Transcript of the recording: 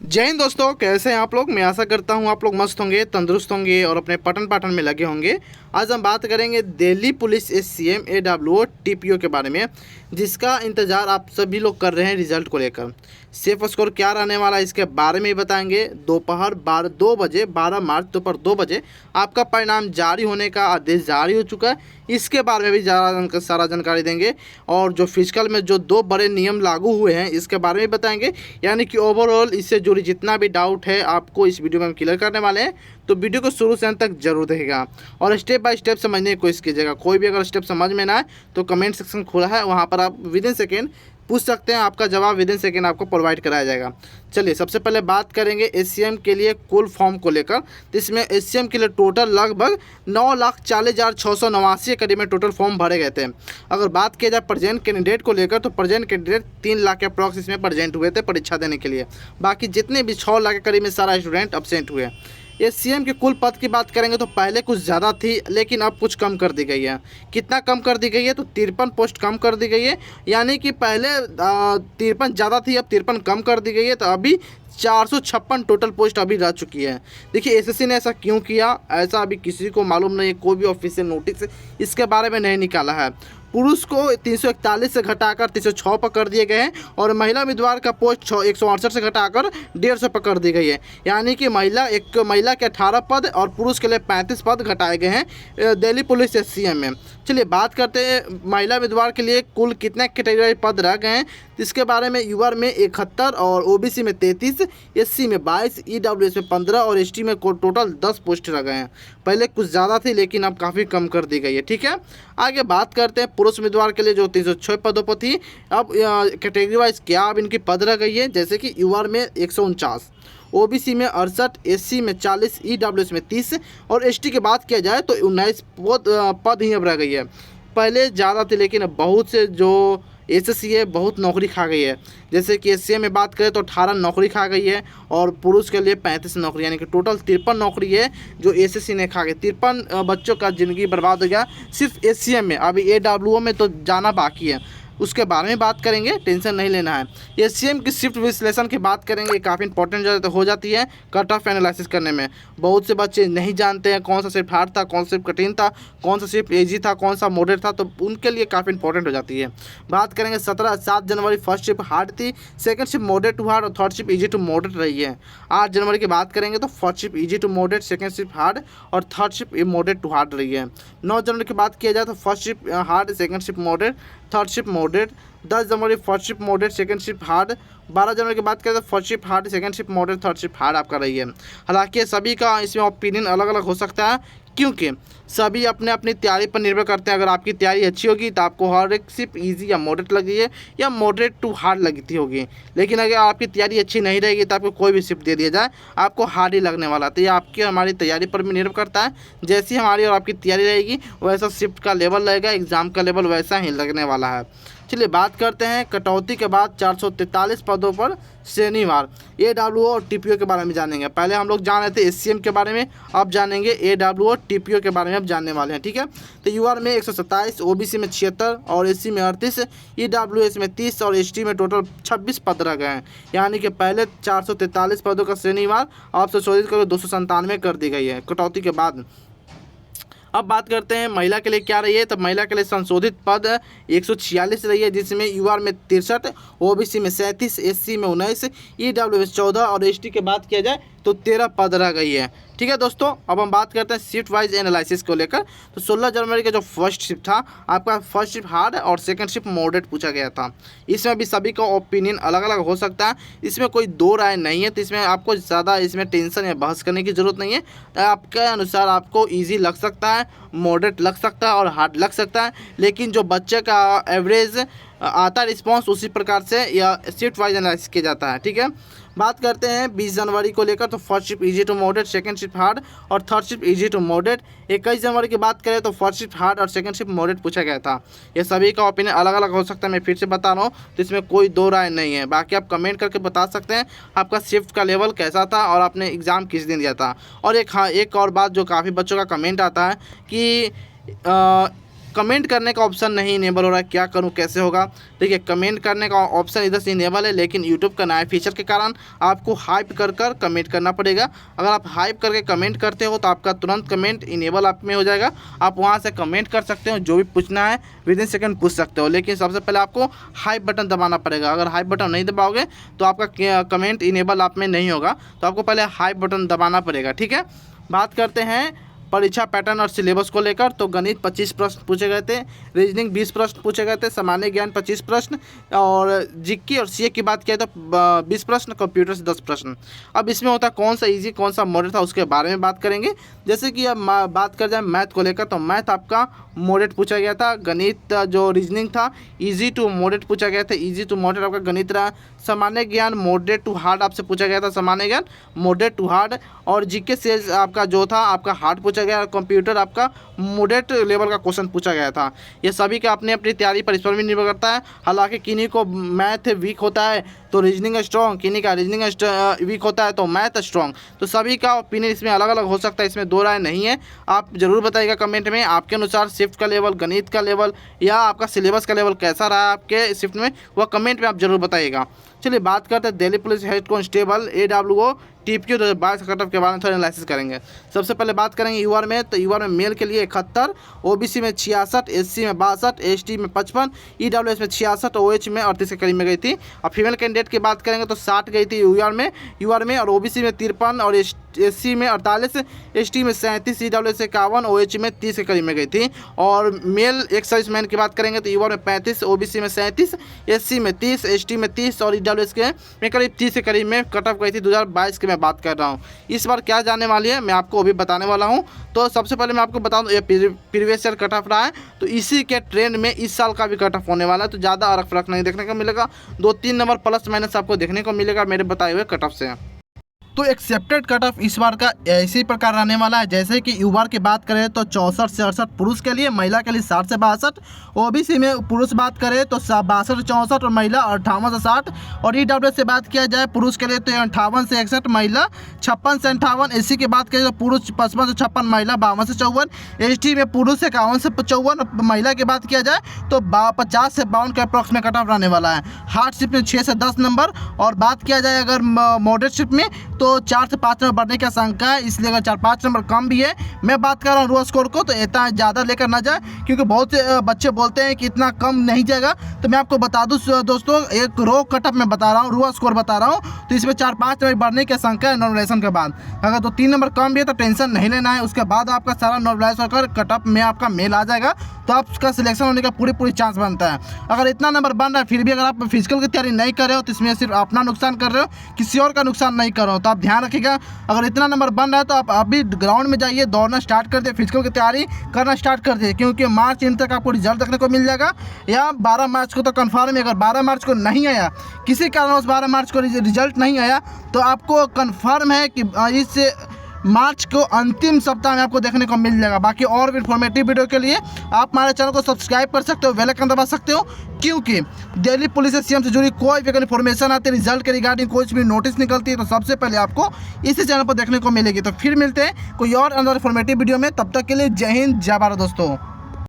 जय हिंद दोस्तों, कैसे हैं आप लोग। मैं आशा करता हूं आप लोग मस्त होंगे, तंदुरुस्त होंगे और अपने पठन पाठन में लगे होंगे। आज हम बात करेंगे Delhi police SCM AWO TPO के बारे में, जिसका इंतज़ार आप सभी लोग कर रहे हैं रिजल्ट को लेकर। सेफ स्कोर क्या रहने वाला है इसके बारे में ही बताएंगे। दोपहर 2 बजे 12 मार्च दोपहर 2 बजे आपका परिणाम जारी होने का आदेश जारी हो चुका है। इसके बारे में भी सारा जानकारी देंगे। और जो फिजिकल में जो 2 बड़े नियम लागू हुए हैं इसके बारे में बताएंगे। यानी कि ओवरऑल इससे जुड़ी जितना भी डाउट है आपको इस वीडियो में हम क्लियर करने वाले हैं, तो वीडियो को शुरू से अंत तक जरूर देखेगा और स्टेप बाय स्टेप समझने की कोशिश कीजिएगा। कोई भी अगर स्टेप समझ में ना आए तो कमेंट सेक्शन खुला है, वहाँ पर आप विद इन सेकेंड पूछ सकते हैं। आपका जवाब विद इन सेकेंड आपको प्रोवाइड कराया जाएगा। चलिए सबसे पहले बात करेंगे एससीएम के लिए कुल फॉर्म को लेकर। तो इसमें एससीएम के लिए टोटल लगभग 9,40,689 के करीब में टोटल फॉर्म भरे गए थे। अगर बात किया जाए प्रेजेंट कैंडिडेट को लेकर, तो प्रेजेंट कैंडिडेट 3 लाख के अप्रॉक्स इसमें प्रेजेंट हुए थे परीक्षा देने के लिए। बाकी जितने भी 6 लाख के करीब में सारा स्टूडेंट अब्सेंट हुए। एससीएम के कुल पद की बात करेंगे तो पहले कुछ ज़्यादा थी, लेकिन अब कुछ कम कर दी गई है। कितना कम कर दी गई है? तो 53 पोस्ट कम कर दी गई है। यानी कि पहले 53 ज़्यादा थी, अब 53 कम कर दी गई है। तो अभी 456 टोटल पोस्ट अभी रह चुकी है। देखिए एसएससी ने ऐसा क्यों किया, ऐसा अभी किसी को मालूम नहीं है। कोई भी ऑफिशियल नोटिस इसके बारे में नहीं निकाला है। पुरुष को 341 से घटाकर 306 पर कर दिए गए हैं और महिला उम्मीदवार का पोस्ट 168 से घटाकर 150 पर कर दी गई है। यानी कि महिला के 18 पद और पुरुष के लिए 35 पद घटाए गए हैं दिल्ली पुलिस एससीएम में। चलिए बात करते हैं महिला उम्मीदवार के लिए कुल कितने कैटेगरी पद रह गए हैं। इसके बारे में यूआर में 71 और ओबीसी में 33, एससी में 22, ईडब्ल्यूएस में 15 और एसटी में टोटल 10 पोस्ट रह गए हैं। पहले कुछ ज़्यादा थी लेकिन अब काफ़ी कम कर दी गई है। ठीक है, आगे बात करते हैं पुरुष उम्मीदवार के लिए जो 306 पदों पर थी। अब कैटेगरी वाइज क्या अब इनकी पद रह गई है, जैसे कि यूआर में 149, ओबीसी में 68, एससी में 40, ईडब्ल्यूएस में 30 और एसटी की बात किया जाए तो 19 पद ही अब रह गई है। पहले ज़्यादा थे लेकिन अब बहुत से जो एसएससी है बहुत नौकरी खा गई है। जैसे कि एससीएम में बात करें तो 18 नौकरी खा गई है और पुरुष के लिए 35 नौकरी, यानी कि टोटल 53 नौकरी है जो एसएससी ने खा गई। 53 बच्चों का ज़िंदगी बर्बाद हो गया सिर्फ एससीएम में। अभी AWO में तो जाना बाकी है, उसके बारे में बात करेंगे, टेंशन नहीं लेना है। एससीएम की शिफ्ट विश्लेषण की बात करेंगे, काफ़ी इंपॉर्टेंट हो जाती है कट ऑफ एनालिसिस करने में। बहुत से बच्चे नहीं जानते हैं कौन सा शिफ्ट हार्ड था, कौन सा शिफ्ट कठिन था, कौन सा शिफ्ट ईजी था, कौन सा मॉडरेट था, तो उनके लिए काफ़ी इंपॉर्टेंट हो जाती है। बात करेंगे 7 जनवरी फर्स्ट शिफ्ट हार्ड थी, second shift moderate to hard और third shift easy to moderate रही है। 8 जनवरी की बात करेंगे तो first shift easy to moderate, second shift hard और third shift moderate to hard रही है। 9 जनवरी की बात किया जाए तो first shift hard, second shift moderate, third shift moderate. 10 जनवरी first shift moderate, second shift hard. 12 जनवरी की बात करें तो first shift hard, second shift moderate, third shift hard आपका रही है। हालांकि सभी का इसमें ओपिनियन अलग अलग हो सकता है, क्योंकि सभी अपने अपनी तैयारी पर निर्भर करते हैं। अगर आपकी तैयारी अच्छी होगी तो आपको हर एक शिफ्ट ईजी या मॉडरेट लगी है या मॉडरेट टू हार्ड लगती होगी। लेकिन अगर आपकी तैयारी अच्छी नहीं रहेगी तो आपको कोई भी शिफ्ट दे दिया जाए आपको हार्ड ही लगने वाला। तो ये आपकी हमारी तैयारी पर भी निर्भर करता है। जैसी हमारी और आपकी तैयारी रहेगी वैसा शिफ्ट का लेवल रहेगा, एग्ज़ाम का लेवल वैसा ही लगने वाला है। चलिए बात करते हैं कटौती के बाद 443 पदों पर शनिवार AWO और TPO के बारे में जानेंगे। पहले हम लोग जान रहे थे एससीएम के बारे में, अब जानेंगे AWO TPO के बारे में अब जानने वाले हैं। ठीक है, तो यूआर में 127, ओबीसी में 76 और एससी में 38, ईडब्ल्यूएस में 30 और एसटी में टोटल 26 पद रह गए हैं। यानी कि पहले 443 पदों का शनिवार अब संशोधित करके 297 कर दी गई है कटौती के बाद। अब बात करते हैं महिला के लिए क्या रही है। तो महिला के लिए संशोधित पद 146 रही है, जिसमें यूआर में 63, ओबीसी में 37, एससी में 19, ईडब्ल्यू में 14 और एसटी की बात किया जाए तो 13 पद रह गई है। ठीक है दोस्तों, अब हम बात करते हैं शिफ्ट वाइज एनालिसिस को लेकर। तो 16 जनवरी का जो फर्स्ट शिफ्ट था आपका फर्स्ट शिफ्ट हार्ड और सेकंड शिफ्ट मॉडरेट पूछा गया था। इसमें भी सभी का ओपिनियन अलग अलग हो सकता है, इसमें कोई दो राय नहीं है। तो इसमें आपको ज़्यादा इसमें टेंशन या बहस करने की ज़रूरत नहीं है। आपके अनुसार आपको ईजी लग सकता है, मॉडरेट लग सकता है और हार्ड लग सकता है, लेकिन जो बच्चे का एवरेज आता रिस्पॉन्स उसी प्रकार से या शिफ्ट वाइज एनालिसिस किया जाता है। ठीक है, बात करते हैं 20 जनवरी को लेकर। तो first shift easy to moderate, second shift hard और third shift easy to moderate. 21 जनवरी की बात करें तो फर्स्ट शिफ्ट हार्ड और सेकंड शिफ्ट मॉडरेट पूछा गया था। ये सभी का ओपिनियन अलग अलग हो सकता है, मैं फिर से बता रहा हूँ, तो इसमें कोई दो राय नहीं है। बाकी आप कमेंट करके बता सकते हैं आपका शिफ्ट का लेवल कैसा था और आपने एग्ज़ाम किस दिन दिया था। और एक और बात जो काफ़ी बच्चों का कमेंट आता है कि कमेंट करने का ऑप्शन नहीं इनेबल हो रहा है, क्या करूं, कैसे होगा। देखिए कमेंट करने का ऑप्शन इधर से इनेबल है, लेकिन यूट्यूब का नया फीचर के कारण आपको हाइप कर कमेंट करना पड़ेगा। अगर आप हाइप करके कमेंट करते हो तो आपका तुरंत कमेंट इनेबल आप में हो जाएगा, आप वहां से कमेंट कर सकते हो, जो भी पूछना है विदिन सेकंड पूछ सकते हो। लेकिन सबसे पहले आपको हाइप बटन दबाना पड़ेगा। अगर हाइप बटन नहीं दबाओगे तो आपका कमेंट इनेबल आप में नहीं होगा, तो आपको पहले हाइप बटन दबाना पड़ेगा। ठीक है, बात करते हैं परीक्षा पैटर्न और सिलेबस को लेकर। तो गणित 25 प्रश्न पूछे गए थे, रीजनिंग 20 प्रश्न पूछे गए थे, सामान्य ज्ञान 25 प्रश्न, और जीके और सीए की बात किया तो 20 प्रश्न, कंप्यूटर से 10 प्रश्न। अब इसमें होता कौन सा इजी कौन सा मॉडरेट था उसके बारे में बात करेंगे। जैसे कि अब बात कर जाए मैथ को लेकर, तो मैथ आपका मॉडरेट पूछा गया था। गणित जो रीजनिंग था इजी टू मॉडरेट पूछा गया था, इजी टू मॉडरेट आपका गणित रहा। सामान्य ज्ञान मॉडरेट टू हार्ड आपसे पूछा गया था, सामान्य ज्ञान मॉडरेट टू हार्ड, और जीके से आपका जो था आपका हार्ड पूछा गया, कंप्यूटर आपका मॉडरेट लेवल का क्वेश्चन पूछा गया था। ये सभी का अपनी अपनी तैयारी पर इस पर भी निर्भर करता है। हालांकि किन्हीं को मैथ वीक होता है तो रीजनिंग स्ट्रॉन्ग, किन्हीं का रीजनिंग वीक होता है तो मैथ स्ट्रॉन्ग, तो सभी का ओपिनियन इसमें अलग अलग हो सकता है, इसमें दो राय नहीं है। आप जरूर बताइएगा कमेंट में आपके अनुसार शिफ्ट का लेवल, गणित का लेवल या आपका सिलेबस का लेवल कैसा रहा आपके शिफ्ट में, वह कमेंट में आप जरूर बताइएगा। चलिए बात करते हैं Delhi police head constable AWO TPQ 2022 cut off के बारे में थोड़ा एनालिसिस करेंगे। सबसे पहले बात करेंगे यूआर में, तो यूआर में मेल के लिए 71, ओबीसी में 66, एससी में 62, एसटी में 55, ईडब्ल्यूएस में 66, OH में 38 के करीब में गई थी। और फीमेल कैंडिडेट की बात करेंगे तो 60 गई थी यूआर में, और ओबीसी में 53, और एससी में 48, एसटी में 37, ईडब्ल्यूएस 51, OH में 30 के करीब में गई थी। और मेल एक्स सर्विसमैन की बात करेंगे तो यूआर में 35, ओबीसी में 37, एससी में 30, एसटी में 30, और ईडब्ल्यूएस के में करीब 30 के करीब में कट ऑफ गई थी 2022 की मैं बात कर रहा हूँ। इस बार क्या जाने वाली है मैं आपको अभी बताने वाला हूँ। तो सबसे पहले मैं आपको बता दूँ ये प्रीवियस ईयर कट ऑफ रहा है, तो इसी के ट्रेंड में इस साल का भी कट ऑफ होने वाला है, तो ज़्यादा फर्क नहीं देखने को मिलेगा, 2-3 नंबर प्लस माइनस आपको देखने को मिलेगा मेरे बताए हुए कट ऑफ से। तो एक्सेप्टेड कट ऑफ इस बार का इसी प्रकार रहने वाला है। जैसे कि युवा की बात करें तो 64 से 68 पुरुष के लिए, महिला के लिए 60 से 62, ओबीसी में पुरुष बात करें तो 62 से 64 और महिला 58 से 60, और ईडब्ल्यूएस से बात किया जाए पुरुष के लिए तो 58 से 61, महिला 56 से 58, एससी की बात करें तो पुरुष 55 से 56, महिला 52 से 54, एसटी में पुरुष 51 से 54, महिला की बात किया जाए तो 50 से 52 के अप्रॉक्स में कट ऑफ रहने वाला है। हार्डशिप में 6 से 10 नंबर, और बात किया जाए अगर मॉडरेटशिप में तो 4 से 5 नंबर बढ़ने की आशंका है, इसलिए अगर 4-5 नंबर कम भी है, मैं बात कर रहा हूँ रुआ स्कोर को, तो इतना ज़्यादा लेकर ना जाए, क्योंकि बहुत से बच्चे बोलते हैं कि इतना कम नहीं जाएगा। तो मैं आपको बता दूँ दोस्तों, एक रो कटअप में बता रहा हूँ, रुआ स्कोर बता रहा हूँ, तो इसमें 4-5 नंबर बढ़ने की आशंका है नॉर्मलाइजेशन के बाद। अगर तो 3 नंबर कम भी है तो टेंशन नहीं लेना है, उसके बाद आपका सारा नॉर्मलाइज होकर कटअप में आपका मेल आ जाएगा, तो आपका सिलेक्शन होने का पूरी चांस बनता है। अगर इतना नंबर बन रहा है फिर भी अगर आप फिजिकल की तैयारी नहीं कर रहे हो तो इसमें सिर्फ अपना नुकसान कर रहे हो, किसी और का नुकसान नहीं कर रहे हो, तो आप ध्यान रखिएगा। अगर इतना नंबर बन रहा है तो आप अभी ग्राउंड में जाइए, दौड़ना स्टार्ट कर दे, फिजिकल की तैयारी करना स्टार्ट कर दे, क्योंकि मार्च एंड तक आपको रिजल्ट देखने को मिल जाएगा, या 12 मार्च को तो कन्फर्म है। अगर 12 मार्च को नहीं आया, किसी कारणवश 12 मार्च को रिजल्ट नहीं आया, तो आपको कन्फर्म है कि इस मार्च को अंतिम सप्ताह में आपको देखने को मिल जाएगा। बाकी और भी इन्फॉर्मेटिव वीडियो के लिए आप हमारे चैनल को सब्सक्राइब कर सकते हो, बेल आइकन दबा सकते हो, क्योंकि दिल्ली पुलिस से सीएम से जुड़ी कोई भी अगर इन्फॉर्मेशन आती है, रिजल्ट के रिगार्डिंग कोई भी नोटिस निकलती है, तो सबसे पहले आपको इसी चैनल पर देखने को मिलेगी। तो फिर मिलते हैं कोई और अंदर इन्फॉर्मेटिव वीडियो में, तब तक के लिए जय हिंद जय भारत दोस्तों।